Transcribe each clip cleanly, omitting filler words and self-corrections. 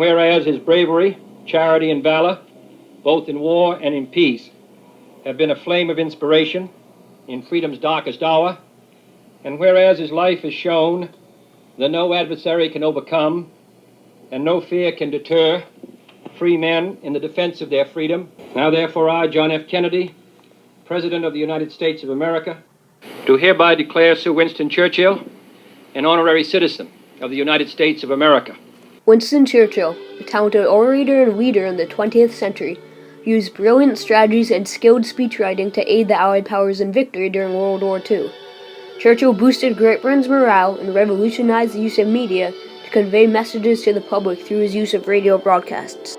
Whereas his bravery, charity, and valor, both in war and in peace, have been a flame of inspiration in freedom's darkest hour, and whereas his life has shown that no adversary can overcome and no fear can deter free men in the defense of their freedom, now therefore I, John F. Kennedy, President of the United States of America, do hereby declare Sir Winston Churchill an honorary citizen of the United States of America. Winston Churchill, a talented orator and leader in the 20th century, used brilliant strategies and skilled speechwriting to aid the Allied powers in victory during World War II. Churchill boosted Great Britain's morale and revolutionized the use of media to convey messages to the public through his use of radio broadcasts.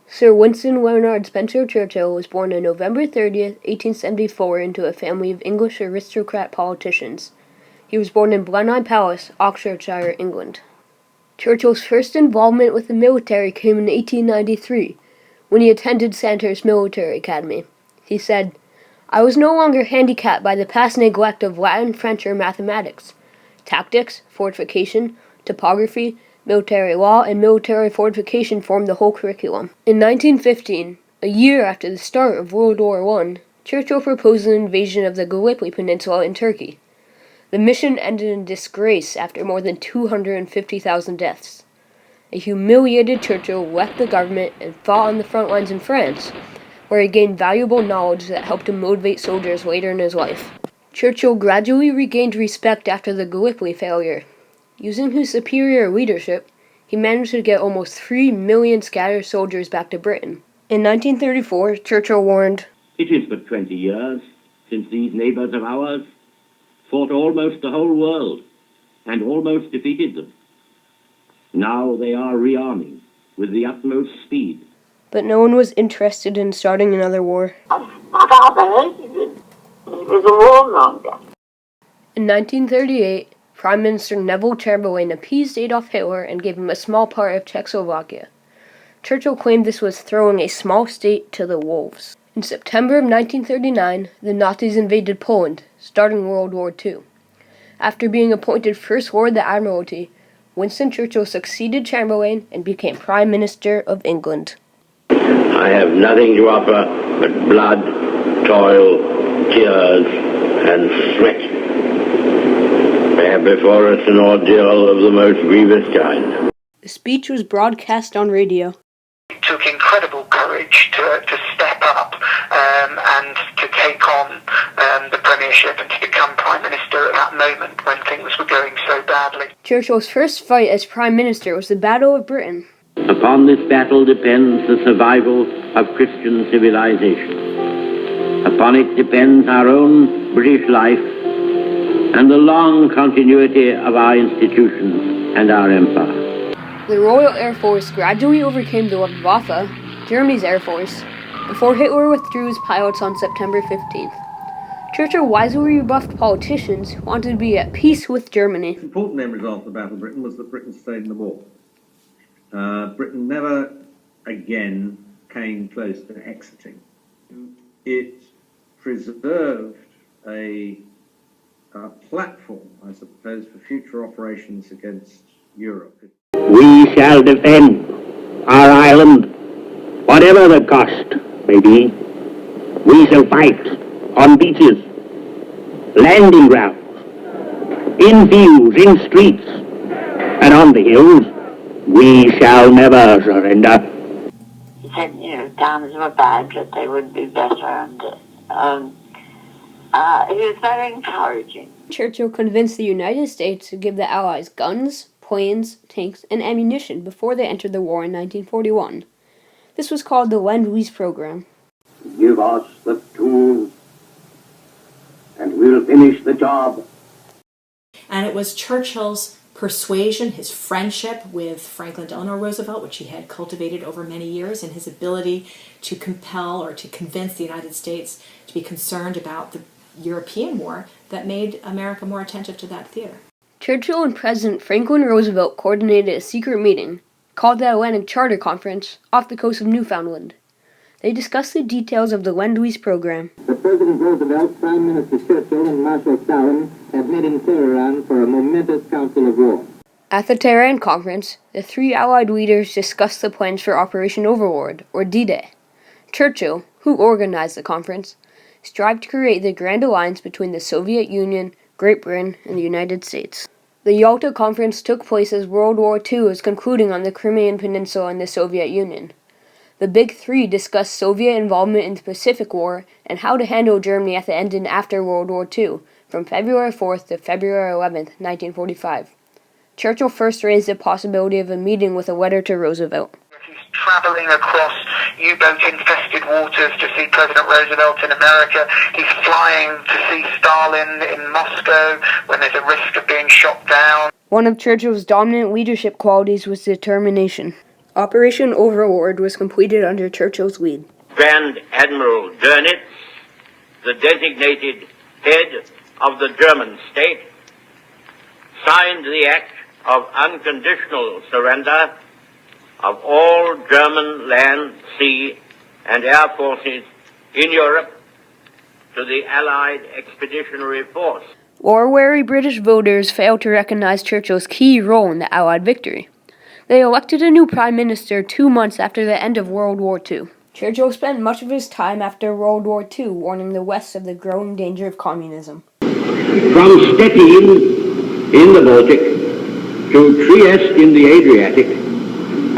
Sir Winston Leonard Spencer Churchill was born on November 30th, 1874 into a family of English aristocrat politicians. He was born in Blenheim Palace, Oxfordshire, England. Churchill's first involvement with the military came in 1893, when he attended Sandhurst Military Academy. He said, "I was no longer handicapped by the past neglect of Latin, French, or mathematics. Tactics, fortification, topography, military law, and military fortification formed the whole curriculum." In 1915, a year after the start of World War I, Churchill proposed an invasion of the Gallipoli Peninsula in Turkey. The mission ended in disgrace after more than 250,000 deaths. A humiliated Churchill left the government and fought on the front lines in France, where he gained valuable knowledge that helped him motivate soldiers later in his life. Churchill gradually regained respect after the Gallipoli failure. Using his superior leadership, he managed to get almost 3 million scattered soldiers back to Britain. In 1934, Churchill warned, "It is but 20 years since these neighbors of ours fought almost the whole world and almost defeated them. Now they are rearming with the utmost speed." But no one was interested in starting another war. He was a warmonger. In 1938, Prime Minister Neville Chamberlain appeased Adolf Hitler and gave him a small part of Czechoslovakia. Churchill claimed this was throwing a small state to the wolves. In September of 1939, the Nazis invaded Poland, starting World War II. After being appointed First Lord of the Admiralty, Winston Churchill succeeded Chamberlain and became Prime Minister of England. "I have nothing to offer but blood, toil, tears, and sweat. We have before us an ordeal of the most grievous kind." The speech was broadcast on radio. It took incredible courage to step up and to take on the premiership and to become Prime Minister at that moment when things were going so badly. Churchill's first fight as Prime Minister was the Battle of Britain. "Upon this battle depends the survival of Christian civilization. Upon it depends our own British life and the long continuity of our institutions and our empire." The Royal Air Force gradually overcame the Luftwaffe, Germany's air force, before Hitler withdrew his pilots on September 15th. Churchill wisely rebuffed politicians who wanted to be at peace with Germany. The important end result of the Battle of Britain was that Britain stayed in the war. Britain never again came close to exiting. It preserved a platform, I suppose, for future operations against Europe. "We shall defend our island, whatever the cost may be. We shall fight on beaches, landing grounds, in fields, in streets, and on the hills. We shall never surrender." He said, times were bad, but they would be better, and he was very encouraging. Churchill convinced the United States to give the Allies guns, planes, tanks, and ammunition before they entered the war in 1941. This was called the Lend-Lease program. "Give us the tools, and we'll finish the job." And it was Churchill's persuasion, his friendship with Franklin Delano Roosevelt, which he had cultivated over many years, and his ability to compel or to convince the United States to be concerned about the European war that made America more attentive to that theater. Churchill and President Franklin Roosevelt coordinated a secret meeting, called the Atlantic Charter Conference, off the coast of Newfoundland. They discussed the details of the Lend-Lease program. President Roosevelt, Prime Minister Churchill, and Marshal Stalin have met in Tehran for a momentous council of war. At the Tehran conference, the three Allied leaders discussed the plans for Operation Overlord, or D-Day. Churchill, who organized the conference, strived to create the Grand Alliance between the Soviet Union, Great Britain, and the United States. The Yalta Conference took place as World War II was concluding on the Crimean Peninsula and the Soviet Union. The Big Three discussed Soviet involvement in the Pacific War and how to handle Germany at the end and after World War II, from February 4th to February 11th, 1945. Churchill first raised the possibility of a meeting with a letter to Roosevelt. He's traveling across U-boat-infested waters to see President Roosevelt in America. He's flying to see Stalin in Moscow when there's a risk of being shot down. One of Churchill's dominant leadership qualities was determination. Operation Overlord was completed under Churchill's lead. Grand Admiral Dönitz, the designated head of the German state, signed the act of unconditional surrender of all German land, sea, and air forces in Europe to the Allied Expeditionary Force. War-weary British voters failed to recognize Churchill's key role in the Allied victory. They elected a new prime minister 2 months after the end of World War II. Churchill spent much of his time after World War II warning the West of the growing danger of communism. From Stettin in the Baltic to Trieste in the Adriatic,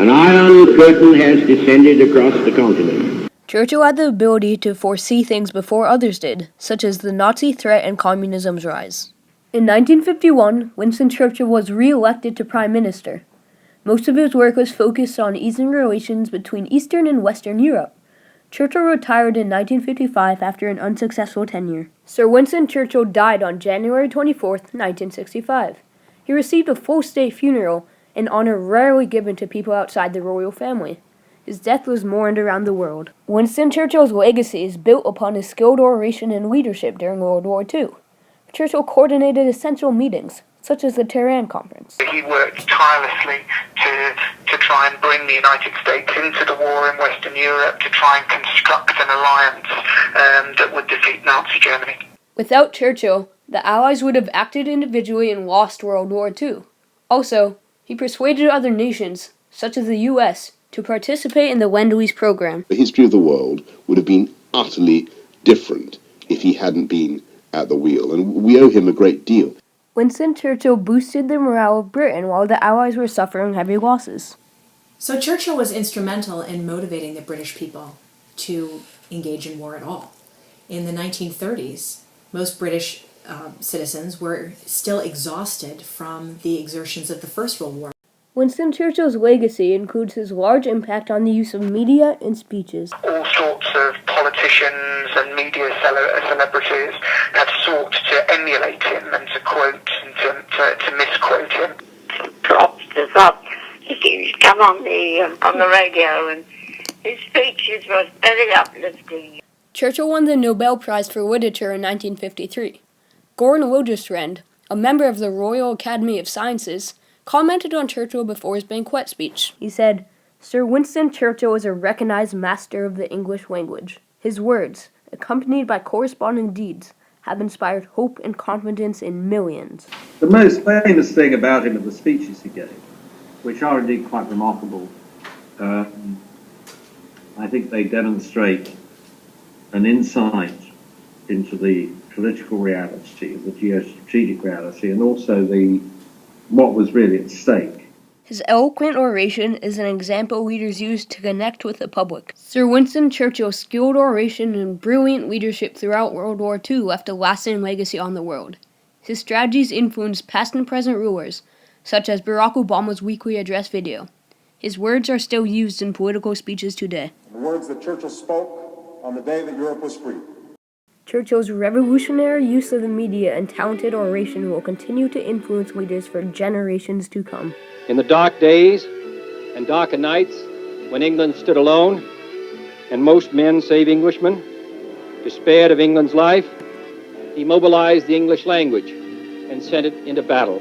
an iron curtain has descended across the continent. Churchill had the ability to foresee things before others did, such as the Nazi threat and communism's rise. In 1951, Winston Churchill was re-elected to prime minister. Most of his work was focused on easing relations between Eastern and Western Europe. Churchill retired in 1955 after an unsuccessful tenure. Sir Winston Churchill died on January 24, 1965. He received a full state funeral, an honor rarely given to people outside the royal family. His death was mourned around the world. Winston Churchill's legacy is built upon his skilled oration and leadership during World War II. Churchill coordinated essential meetings, such as the Tehran Conference. He worked tirelessly to try and bring the United States into the war in Western Europe, to try and construct an alliance that would defeat Nazi Germany. Without Churchill, the Allies would have acted individually and lost World War II. Also, he persuaded other nations, such as the U.S., to participate in the Lend-Lease program. The history of the world would have been utterly different if he hadn't been at the wheel, and we owe him a great deal. Winston Churchill boosted the morale of Britain while the Allies were suffering heavy losses. So Churchill was instrumental in motivating the British people to engage in war at all. In the 1930s, most British citizens were still exhausted from the exertions of the First World War. Winston Churchill's legacy includes his large impact on the use of media and speeches. All sorts of politicians and media celebrities have sought to emulate him and to quote and to misquote him. Props us up. He used to come on the radio, and his speeches were very uplifting. Churchill won the Nobel Prize for Literature in 1953. Goran Logestrand, a member of the Royal Academy of Sciences, commented on Churchill before his banquet speech. He said, "Sir Winston Churchill is a recognized master of the English language. His words, accompanied by corresponding deeds, have inspired hope and confidence in millions." The most famous thing about him are the speeches he gave, which are indeed quite remarkable. I think they demonstrate an insight into the political reality, the geostrategic reality, and also what was really at stake. His eloquent oration is an example leaders use to connect with the public. Sir Winston Churchill's skilled oration and brilliant leadership throughout World War II left a lasting legacy on the world. His strategies influenced past and present rulers, such as Barack Obama's weekly address video. His words are still used in political speeches today. The words that Churchill spoke on the day that Europe was free. Churchill's revolutionary use of the media and talented oration will continue to influence leaders for generations to come. In the dark days and darker nights, when England stood alone, and most men, save Englishmen, despaired of England's life, he mobilized the English language and sent it into battle.